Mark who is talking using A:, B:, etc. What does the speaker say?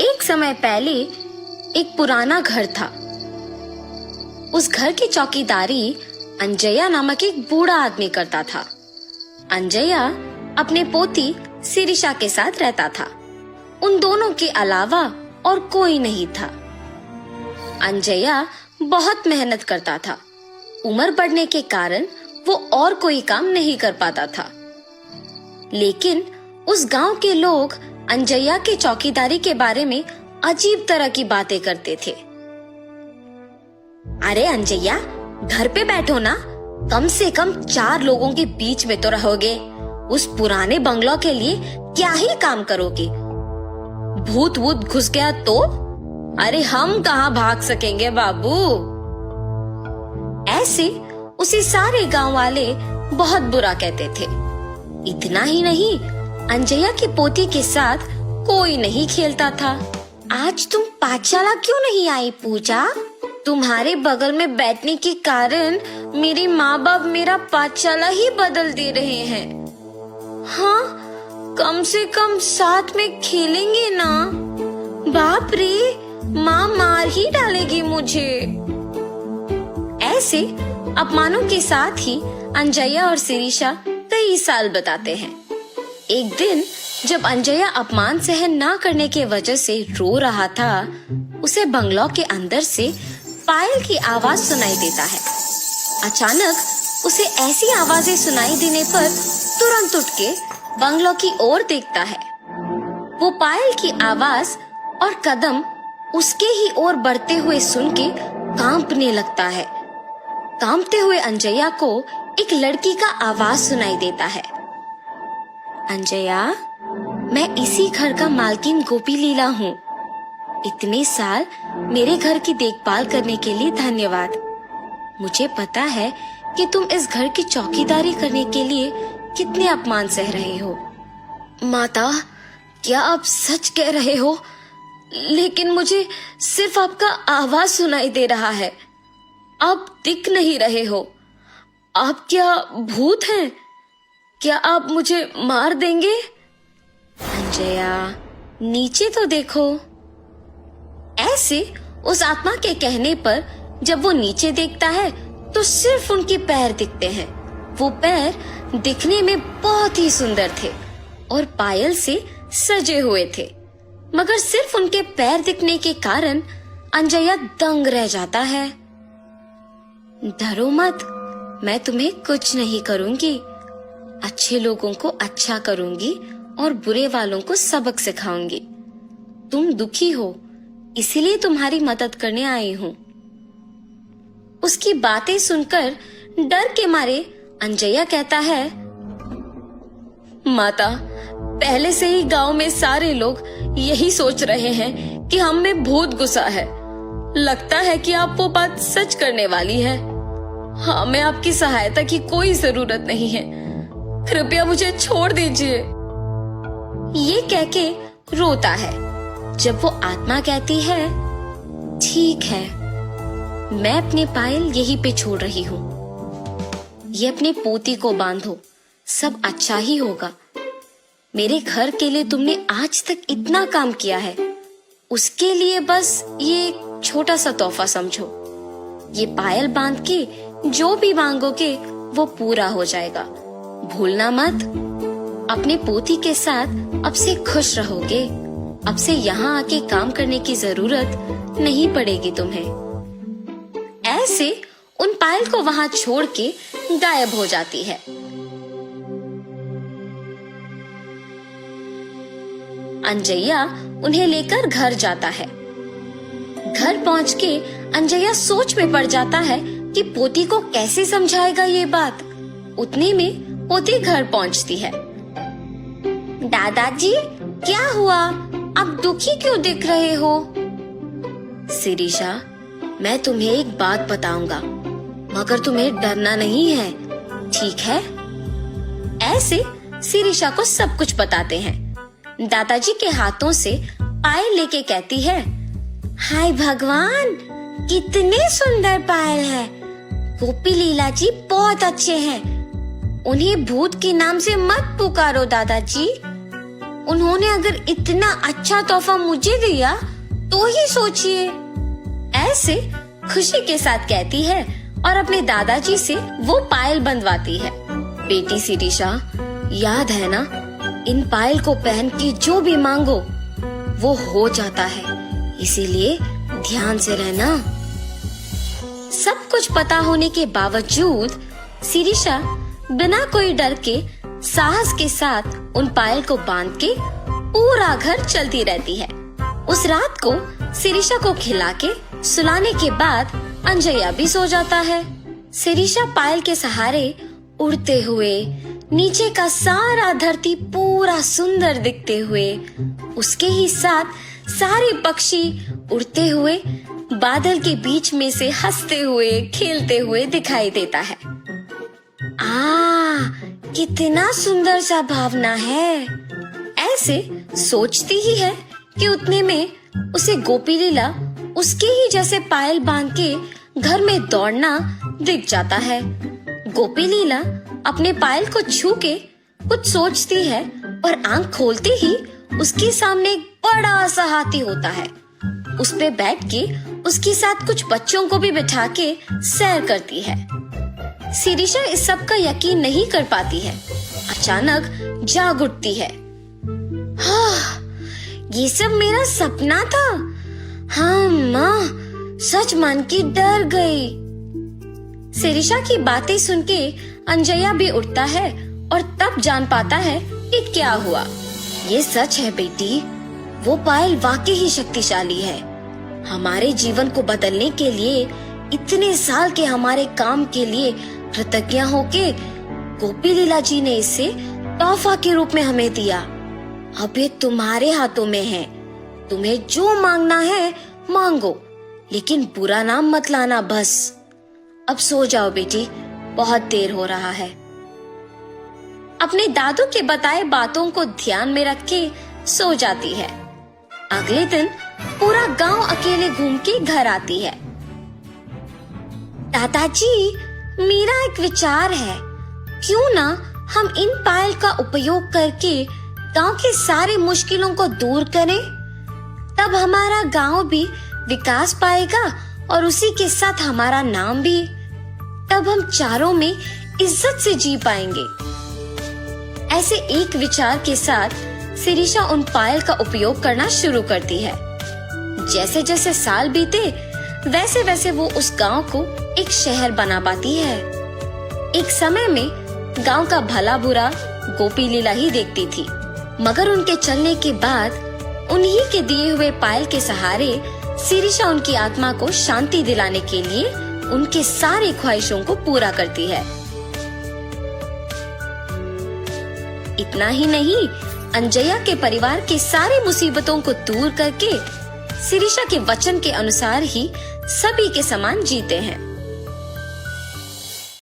A: एक समय पहले एक पुराना घर था। उस घर की चौकीदारी अंजया नामक एक बूढ़ा आदमी करता था। अंजया अपने पोती शिरीषा के साथ रहता था। उन दोनों के अलावा और कोई नहीं था। अंजया बहुत मेहनत करता था। उम्र बढ़ने के कारण वो और कोई काम नहीं कर पाता था। लेकिन उस गांव के लोग अंजया के चौकीदारी के बारे में अजीब तरह की बातें करते थे। अरे अंजया, घर पे बैठो ना, कम से कम 4 लोगों के बीच में तो रहोगे। उस पुराने बंगलो के लिए क्या ही काम करोगे? भूत वूत घुस गया तो? अरे हम कहाँ भाग सकेंगे बाबू। ऐसे उसे सारे गांव वाले बहुत बुरा कहते थे। इतना ही नहीं, अंजया की पोती के साथ कोई नहीं खेलता था। आज तुम पाठशाला क्यों नहीं आई पूजा? तुम्हारे बगल में बैठने के कारण मेरे माँ बाप मेरा पाठशाला ही बदल दे रहे हैं। हाँ, कम से कम साथ में खेलेंगे ना। बाप रे, माँ मार ही डालेगी मुझे। ऐसे अपमानों के साथ ही अंजया और शिरीषा कई साल बताते हैं। एक दिन जब अंजया अपमान सहन ना करने के वजह से रो रहा था, उसे बंगलो के अंदर से पायल की आवाज सुनाई देता है। अचानक उसे ऐसी आवाजें सुनाई देने पर तुरंत उठ के बंगलो की ओर देखता है। वो पायल की आवाज और कदम उसके ही ओर बढ़ते हुए सुन के कांपने लगता है। कांपते हुए अंजया को एक लड़की का आवाज सुनाई देता है। अंजया, मैं इसी घर का मालकिन गोपी लीला हूँ। इतने साल मेरे घर की देखभाल करने के लिए धन्यवाद। मुझे पता है कि तुम इस घर की चौकीदारी करने के लिए कितने अपमान सह रहे हो। माता, क्या आप सच कह रहे हो? लेकिन मुझे सिर्फ आपका आवाज सुनाई दे रहा है। आप दिख नहीं रहे हो। आप क्या भूत हैं? क्या आप मुझे मार देंगे? अंजया, नीचे तो देखो। ऐसे उस आत्मा के कहने पर जब वो नीचे देखता है तो सिर्फ उनके पैर दिखते हैं। वो पैर दिखने में बहुत ही सुंदर थे और पायल से सजे हुए थे, मगर सिर्फ उनके पैर दिखने के कारण अंजया दंग रह जाता है। डरो मत, मैं तुम्हें कुछ नहीं करूंगी। अच्छे लोगों को अच्छा करूंगी और बुरे वालों को सबक सिखाऊंगी। तुम दुखी हो, इसीलिए तुम्हारी मदद करने आई हूँ। उसकी बातें सुनकर डर के मारे अंजया कहता है, माता, पहले से ही गांव में सारे लोग यही सोच रहे हैं कि हम में भूत घुसा है। लगता है कि आप वो बात सच करने वाली है। हमें आपकी सहायता की कोई जरूरत नहीं है। कृपया मुझे छोड़ दीजिए। ये कह के रोता है। जब वो आत्मा कहती है, ठीक है, मैं अपने पायल यहीं पे छोड़ रही हूँ। ये अपने पोती को बांधो, सब अच्छा ही होगा। मेरे घर के लिए तुमने आज तक इतना काम किया है, उसके लिए बस ये एक छोटा सा तोहफा समझो। ये पायल बांध के जो भी मांगोगे वो पूरा हो जाएगा। भूलना मत। अपने पोती के साथ अब से खुश रहोगे। अब से यहाँ आके काम करने की जरूरत नहीं पड़ेगी तुम्हें। ऐसे उन पायल को वहां छोड़ के गायब हो जाती है। अंजया उन्हें लेकर घर जाता है। घर पहुंच के अंजया सोच में पड़ जाता है कि पोती को कैसे समझाएगा ये बात। उतने में पोती घर पहुंचती है। दादाजी, क्या हुआ? आप दुखी क्यों दिख रहे हो? शिरीषा, मैं तुम्हें एक बात बताऊंगा, मगर तुम्हें डरना नहीं है, ठीक है? ऐसे शिरीषा को सब कुछ बताते हैं। दादाजी के हाथों से पायल लेके कहती है, हाय भगवान, कितने सुंदर पायल है। गोपी लीला जी बहुत अच्छे हैं। उन्हें भूत के नाम से मत पुकारो दादाजी। उन्होंने अगर इतना अच्छा तोहफा मुझे दिया तो ही सोचिए। ऐसे खुशी के साथ कहती है और अपने दादाजी से वो पायल बंधवाती है। बेटी शिरीषा, याद है ना, इन पायल को पहन के जो भी मांगो वो हो जाता है, इसीलिए ध्यान से रहना। सब कुछ पता होने के बावजूद शिरीषा बिना कोई डर के साहस के साथ उन पायल को बांध के पूरा घर चलती रहती है। उस रात को शिरीषा को खिला के सुलाने के बाद अंजया भी सो जाता है। शिरीषा पायल के सहारे उड़ते हुए नीचे का सारा धरती पूरा सुंदर दिखते हुए, उसके ही साथ सारे पक्षी उड़ते हुए बादल के बीच में से हंसते हुए खेलते हुए दिखाई देता है। कितना सुंदर सा भावना है। ऐसे सोचती ही है कि उतने में उसे गोपी लीला उसके ही जैसे पायल बांध के घर में दौड़ना दिख जाता है। गोपी लीला अपने पायल को छू के कुछ सोचती है और आंख खोलते ही उसके सामने एक बड़ा सा हाथी होता है। उस पे बैठ के उसके साथ कुछ बच्चों को भी बिठा के सैर करती है। शिरीषा इस सब का यकीन नहीं कर पाती है। अचानक जाग उठती है। ये सब मेरा सपना था। हाँ माँ, सच मान के डर गई। शिरीषा की बातें सुन के अंजया भी उठता है और तब जान पाता है कि क्या हुआ। ये सच है बेटी, वो पायल वाकई ही शक्तिशाली है। हमारे जीवन को बदलने के लिए, इतने साल के हमारे काम के लिए कृतज्ञ होके गोपी लीला जी ने इसे तोहफा के रूप में हमें दिया। अब ये तुम्हारे हाथों में है। तुम्हें जो मांगना है मांगो, लेकिन बुरा नाम मत लाना बस। अब सो जाओ बेटी, बहुत देर हो रहा है। अपने दादू के बताए बातों को ध्यान में रख के सो जाती है। अगले दिन पूरा गांव अकेले घूम के घर आती है। दादाजी, मेरा एक विचार है, क्यों ना हम इन पायल का उपयोग करके गांव के सारे मुश्किलों को दूर करें। तब हमारा गांव भी विकास पाएगा और उसी के साथ हमारा नाम भी। तब हम चारों में इज्जत से जी पाएंगे। ऐसे एक विचार के साथ शिरीषा उन पायल का उपयोग करना शुरू करती है। जैसे जैसे साल बीते वैसे वैसे वो उस गांव को एक शहर बना पाती है। एक समय में गांव का भला बुरा गोपी लीला ही देखती थी, मगर उनके चलने के बाद उन्हीं के दिए हुए पायल के सहारे शिरीषा उनकी आत्मा को शांति दिलाने के लिए उनके सारे ख्वाहिशों को पूरा करती है। इतना ही नहीं, अंजया के परिवार के सारे मुसीबतों को दूर करके शिरीषा के वचन के अनुसार ही सभी के समान जीते हैं।